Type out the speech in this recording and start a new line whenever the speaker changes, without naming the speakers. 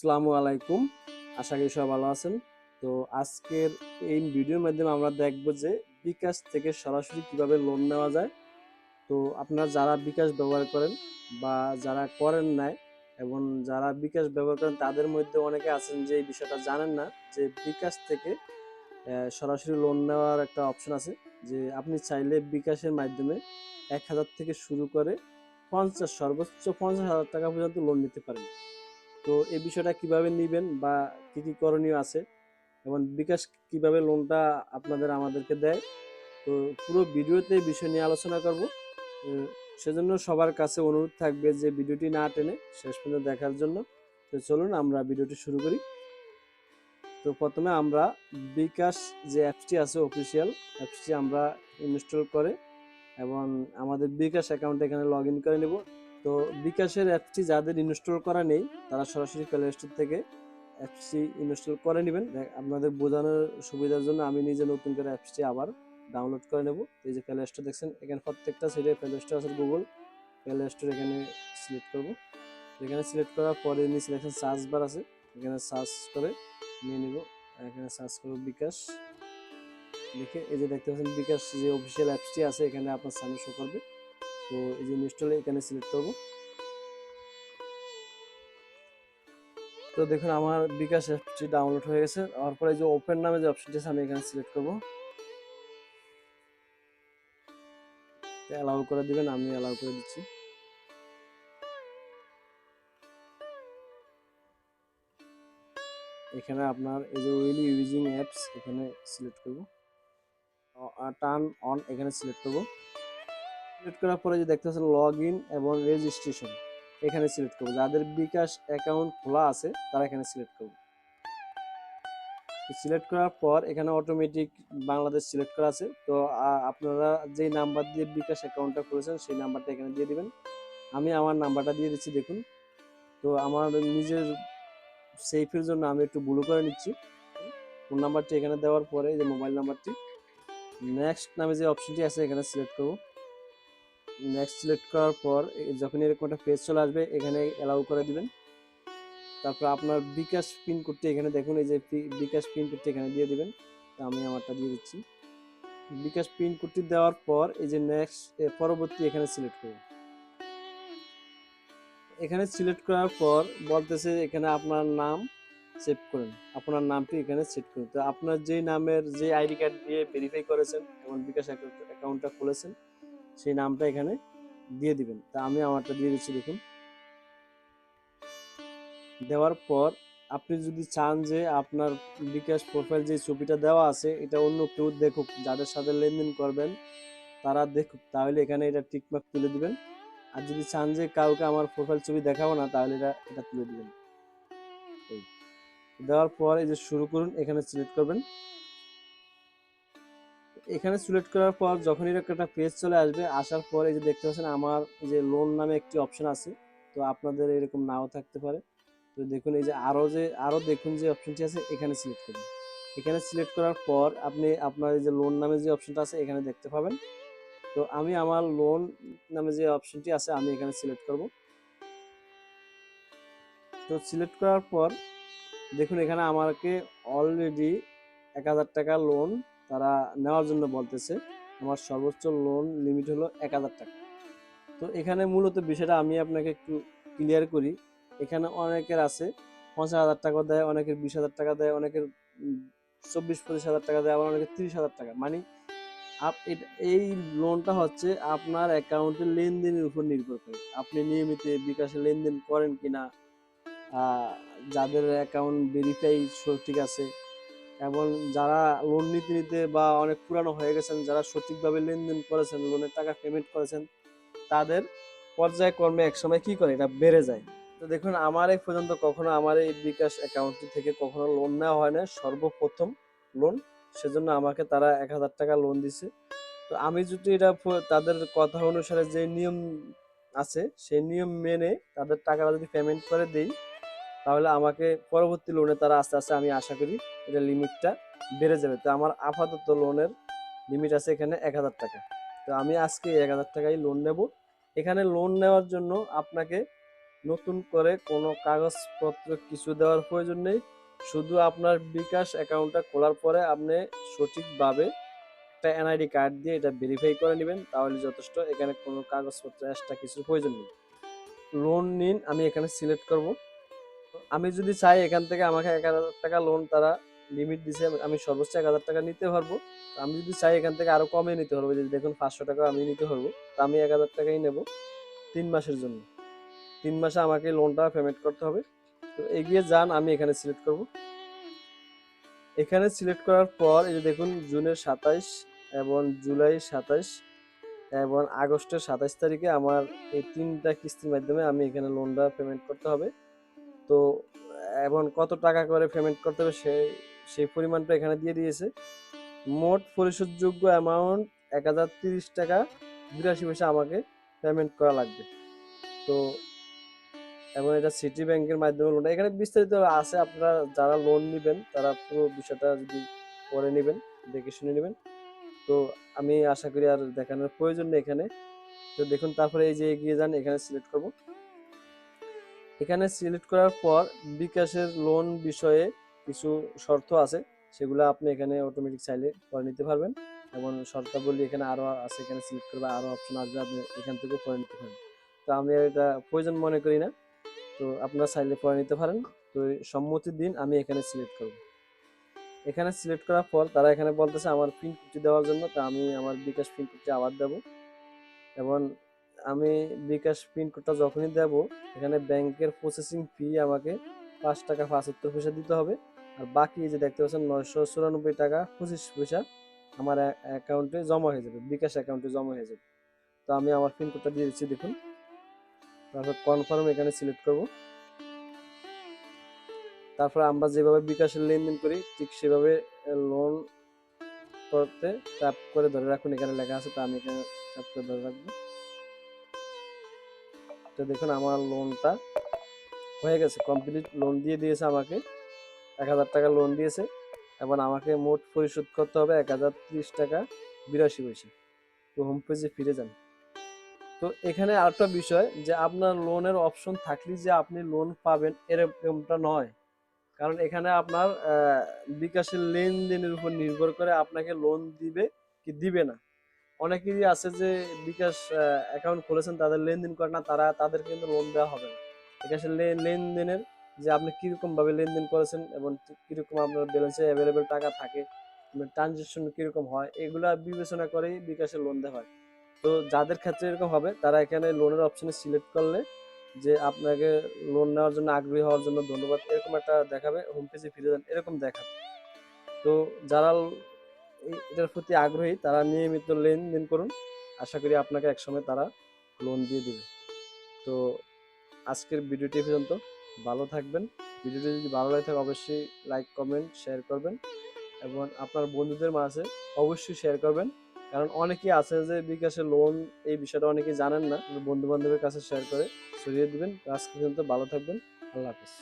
আসসালামু আলাইকুম। আশা করি সবাই ভালো আছেন। তো আজকের এই ভিডিওর মাধ্যমে আমরা দেখব যে বিকাশ থেকে সরাসরি কিভাবে লোন নেওয়া যায়। তো আপনারা যারা বিকাশ ব্যবহার করেন বা যারা করেন নাই এবং যারা বিকাশ ব্যবহার করেন তাদের মধ্যে অনেকে আছেন যে এই বিষয়টা জানেন না যে বিকাশ থেকে সরাসরি লোন নেওয়ার একটা অপশন আছে। যে আপনি চাইলে বিকাশের মাধ্যমে ১,০০০ থেকে শুরু করে সর্বোচ্চ ৫০,০০০ টাকা পর্যন্ত লোন নিতে পারেন। তো এই বিষয়টা কিভাবে নিবেন বা কি কি করণীয় আছে এবং বিকাশ কিভাবে লোনটা আমাদেরকে দেয়, তো পুরো ভিডিওতে এই বিষয় নিয়ে আলোচনা করব। সেজন্য সবার কাছে অনুরোধ থাকবে যে ভিডিওটি না টেনে শেষ পর্যন্ত দেখার জন্য। তো চলুন আমরা ভিডিওটি শুরু করি। তো প্রথমে আমরা বিকাশ যে অ্যাপসটি আছে অফিসিয়াল অ্যাপসটি আমরা ইনস্টল করে এবং আমাদের বিকাশ অ্যাকাউন্টে এখানে লগ ইন করে নেব। তো বিকাশের অ্যাপসটি যাদের ইনস্টল করা নেই তারা সরাসরি প্লে স্টোর থেকে অ্যাপসটি ইনস্টল করে নেবেন। আপনাদের বোঝানোর সুবিধার জন্য আমি নিজে নতুন করে অ্যাপসটি আবার ডাউনলোড করে নেব। এই যে প্লে স্টোর দেখছেন, এখানে প্রত্যেকটা সাইডে প্লে স্টোর আছে, গুগল প্লে স্টোর এখানে সিলেক্ট করব। এখানে সিলেক্ট করার পরে নিচে দেখেন সার্চ বার আছে, এখানে সার্চ করে নিয়ে নিব। এখানে সার্চ করব বিকাশ লিখে, এই যে দেখতে পাচ্ছেন বিকাশ যে অফিসিয়াল অ্যাপসটি আছে এখানে আপনার সামনে শো করবে। তো এই যে ইনস্টলে এখানে সিলেক্ট করব। তো দেখুন আমার বিকাশ অ্যাপসটি ডাউনলোড হয়ে গেছে। তারপরে যে ওপেন নামে যে অপশনটি আছে আমি এখানে সিলেক্ট করব, অ্যালাউ করে দিবেন, আমি অ্যালাউ করে দিচ্ছি। এখানে আপনার এই যে উইল ইউজিং অ্যাপস এখানে সিলেক্ট করব, টার্ন অন এখানে সিলেক্ট করব। সিলেক্ট করার পরে যে দেখতে পাচ্ছেন লগ ইন এবং রেজিস্ট্রেশন এখানে সিলেক্ট করব। যাদের বিকাশ অ্যাকাউন্ট খোলা আছে তারা এখানে সিলেক্ট করব। সিলেক্ট করার পর এখানে অটোমেটিক বাংলাদেশ সিলেক্ট করা আছে। তো আপনারা যেই নাম্বার দিয়ে বিকাশ অ্যাকাউন্টটা করেছেন সেই নাম্বারটা এখানে দিয়ে দিবেন। আমি আমার নাম্বারটা দিয়ে দিচ্ছি দেখুন। তো আমার নিজের সেফের জন্য আমি একটু ব্লু করে নিচ্ছি। ফোন নাম্বারটি এখানে দেওয়ার পরে যে মোবাইল নাম্বারটি নেক্সট নামে যে অপশনটি আছে এখানে সিলেক্ট করব। নেক্সট সিলেক্ট করার পর যখন এরকম একটা পেজ চলে আসবে এখানে অ্যালাউ করে দিবেন। তারপর আপনার বিকাশ পিন কোডটি এখানে দেখুন, এই যে বিকাশ পিন কোডটি এখানে দিয়ে দিবেন। তো আমি আমারটা দিয়ে দিচ্ছি। বিকাশ পিন কোডটি দেওয়ার পর এই যে নেক্সট পরবর্তী এখানে সিলেক্ট করব। এখানে সিলেক্ট করার পর বলতেছে এখানে আপনার নাম সেভ করেন, আপনার নামটি এখানে সেট করুন। তো আপনার যেই নামের যে আইডি কার্ড দিয়ে ভেরিফাই করেছেন এবং বিকাশ অ্যাকাউন্টটা খুলেছেন সেই নামটা এখানে দিয়ে দিবেন। তা আমি আমারটা দিয়ে দিচ্ছি দেখুন। দেওয়ার পর আপনি যদি চান যে আপনার বিকাশ প্রোফাইল যে ছবিটা দেওয়া আছে এটা অন্য কেউ দেখুক, যাদের সাথে লেনদেন করবেন তারা দেখুক, তাহলে এখানে এটা টিকমার্ক তুলে দিবেন। আর যদি চান যে কাউকে আমার প্রোফাইল ছবি দেখাবো না তাহলে এটা তুলে দিবেন। এই দেওয়ার পর এই যে শুরু করুন এখানে সিলেক্ট করবেন। এখানে সিলেক্ট করার পর যখন এরকম একটা পেজ চলে আসবে, আসার পর এই যে দেখতে পাচ্ছেন আমার যে লোন নামে একটি অপশন আছে। তো আপনাদের এরকম নাও থাকতে পারে। তো দেখুন এই যে আরো দেখুন যে অপশনটি আছে এখানে সিলেক্ট করুন। এখানে সিলেক্ট করার পর আপনি আপনার এই যে লোন নামে যে অপশনটা আছে এখানে দেখতে পাবেন। তো আমি আমার লোন নামে যে অপশনটি আছে আমি এখানে সিলেক্ট করব। তো সিলেক্ট করার পর দেখুন এখানে আমাকে অলরেডি ১,০০০ টাকা লোন তারা নেওয়ার জন্য বলতেছে। আমার সর্বোচ্চ লোন লিমিট হলো ১,০০০ টাকা। তো এখানে মূলত বিষয়টা আমি আপনাকে একটু ক্লিয়ার করি। এখানে অনেকের আছে ৫০,০০০ টাকা দেয়, অনেকের ২০,০০০ টাকা দেয়, অনেকের ২৪-২৫,০০০ টাকা দেয়, আবার অনেকের ৩০,০০০ টাকা। মানে এই লোনটা হচ্ছে আপনার অ্যাকাউন্টের লেনদেনের উপর নির্ভর করে। আপনি নিয়মিত বিকাশে লেনদেন করেন কিনা, যাদের অ্যাকাউন্ট ভেরিফাই সঠিক আছে এবং যারা লোন নিতে নিতে বা অনেক পুরানো হয়ে গেছেন, যারা সঠিকভাবে লেনদেন করেছেন, লোনের টাকা পেমেন্ট করেছেন, তাদের পর্যায়ক্রমে একসময় কি করে এটা বেড়ে যায়। তো দেখুন আমার এই পর্যন্ত কখনো আমার এই বিকাশ অ্যাকাউন্টটি থেকে কখনো লোন নেওয়া হয় না, সর্বপ্রথম লোন। সেজন্য আমাকে তারা ১,০০০ টাকা লোন দিছে। তো আমি যদি এটা তাদের কথা অনুসারে যে নিয়ম আছে সেই নিয়ম মেনে তাদের টাকাটা যদি পেমেন্ট করে দেই তাহলে আমাকে পরবর্তী লোনে তারা আস্তে আস্তে আমি আশা করি এটা লিমিটটা বেড়ে যাবে। তো আমার আপাতত লোনের লিমিট আছে এখানে ১,০০০ টাকা। তো আমি আজকে ১,০০০ টাকাই লোন নেব। এখানে লোন নেওয়ার জন্য আপনাকে নতুন করে কোনো কাগজপত্র কিছু দেওয়ার প্রয়োজন নেই। শুধু আপনার বিকাশ অ্যাকাউন্টটা খোলার পরে আপনি সঠিকভাবে একটা এনআইডি কার্ড দিয়ে এটা ভেরিফাই করে নেবেন, তাহলে যথেষ্ট। এখানে কোনো কাগজপত্র এক্সট্রা কিছুর প্রয়োজন নেই। লোন নিন আমি এখানে সিলেক্ট করব। আমি যদি চাই এখান থেকে আমাকে ১,০০০ টাকা লোন তারা লিমিট দিছে, আমি সর্বোচ্চ ১,০০০ টাকা নিতে পারবো। আমি যদি চাই এখান থেকে আরো কমে নিতে পারবো, যদি দেখুন ৫০০ টাকা আমি নিতে পারবো, তো আমি ১,০০০ টাকাই নেব ৩ মাসের জন্য। ৩ মাসে আমাকে লোনটা পেমেন্ট করতে হবে। তো এগিয়ে যান আমি এখানে সিলেক্ট করব। এখানে সিলেক্ট করার পর এই যে দেখুন জুনের ২৭ এবং জুলাই ২৭ এবং আগস্টের ২৭ তারিখে আমার এই ৩টা কিস্তির মাধ্যমে আমি এখানে লোনটা পেমেন্ট করতে হবে। তো এবং কত টাকা করে পেমেন্ট করতে হবে সেই পরিমাণটা এখানে দিয়ে দিয়েছে। মোট পরিশোধযোগ্য অ্যামাউন্ট ১,০৩০ টাকা ৮২ পয়সা আমাকে পেমেন্ট করা লাগবে। তো এবং এটা সিটি ব্যাংকের মাধ্যমে লোনটা এখানে বিস্তারিত আছে, আপনারা যারা লোন নেবেন তারা পুরো বিষয়টা যদি পরে নেবেন, দেখে শুনে নেবেন। তো আমি আশা করি আর দেখানোর প্রয়োজন নেই এখানে। তো দেখুন তারপরে এই যে এগিয়ে যান এখানে সিলেক্ট করব। এখানে সিলেক্ট করার পর বিকাশের লোন বিষয়ে কিছু শর্ত আছে, সেগুলো আপনি এখানে অটোমেটিক চাইলে করে নিতে পারবেন। এবং শর্তাবলী এখানে আরও আছে, এখানে সিলেক্ট করবে আরও অপশন আসবে, আপনি এখান থেকেও করে নিতে পারেন। তো আমি এটা প্রয়োজন মনে করি না, তো আপনারা চাইলে করে নিতে পারেন। তো সম্মতি দিন আমি এখানে সিলেক্ট করব। এখানে সিলেক্ট করার পর তারা এখানে বলতেছে আমার পিন কোডটি দেওয়ার জন্য, তো আমি আমার বিকাশ পিন কোডটি আবার দেবো। এবং আমি বিকাশ পিন কোডটা যখনই দেব এখানে ব্যাংকের প্রসেসিং ফি আমাকে ৫ টাকা ৭৫ পয়সা দিতে হবে। আর বাকি যে দেখতে পাচ্ছেন ৯৯৪ টাকা ২৫ পয়সা আমার অ্যাকাউন্টে জমা হয়ে যাবে, বিকাশ অ্যাকাউন্টে জমা হয়ে যাবে। তো আমি আমার পিন কোডটা দিয়ে দিচ্ছি দেখুন। তারপর কনফার্ম এখানে সিলেক্ট করব। তারপরে আমরা যেভাবে বিকাশের লেনদেন করি ঠিক সেভাবে লোন করতে ট্যাপ করে ধরে রাখুন, এখানে লেখা আছে, তো আমি এখানে ট্যাপ করে ধরে রাখবো। তো দেখুন আমার লোনটা হয়ে গেছে, কমপ্লিট লোন দিয়ে দিয়েছে আমাকে, ১,০০০ টাকা লোন দিয়েছে এবং আমাকে মোট পরিশোধ করতে হবে ১,০৩০ টাকা ৮২ পয়সা। তো হোম পেজে ফিরে যান। তো এখানে আরেকটা বিষয় যে আপনার লোনের অপশন থাকলে যে আপনি লোন পাবেন এরকমটা নয়, কারণ এখানে আপনার বিকাশের লেনদেনের উপর নির্ভর করে আপনাকে লোন দিবে কি দিবে না। অনেকেরই আছে যে বিকাশ অ্যাকাউন্ট খুলেছেন তাদের লেনদেন করে না, তাদের কিন্তু লোন দেওয়া হবে না। বিকাশের লেনদেনের যে আপনি কিরকম ভাবে লেনদেন করেছেন এবং কিরকম আপনার ব্যালেন্সে অ্যাভেলেবেল টাকা থাকে, ট্রানজেকশন কিরকম হয়, এগুলা বিবেচনা করেই বিকাশের লোন দেওয়া হয়। তো যাদের ক্ষেত্রে এরকম হবে তারা এখানে লোনের অপশনে সিলেক্ট করলে যে আপনাকে লোন নেওয়ার জন্য আগ্রহী হওয়ার জন্য ধন্যবাদ এরকম একটা দেখাবে, হোম পেজে ফিরে যান এরকম দেখাবে। তো যারা এটার প্রতি আগ্রহী তারা নিয়মিত লেনদেন করুন, আশা করি আপনাকে একসময় তারা লোন দিয়ে দিবে। তো আজকের ভিডিওটি পর্যন্ত, ভালো থাকবেন। ভিডিওটি যদি ভালো লাগে থাকে অবশ্যই লাইক কমেন্ট শেয়ার করবেন এবং আপনার বন্ধুদের মাঝে অবশ্যই শেয়ার করবেন, কারণ অনেকেই আছে যে বিকাশে লোন এই বিষয়টা অনেকেই জানেন না, বন্ধু বান্ধবের কাছে শেয়ার করে ছড়িয়ে দিবেন। আজকে পর্যন্ত ভালো থাকবেন, আল্লাহ হাফেজ।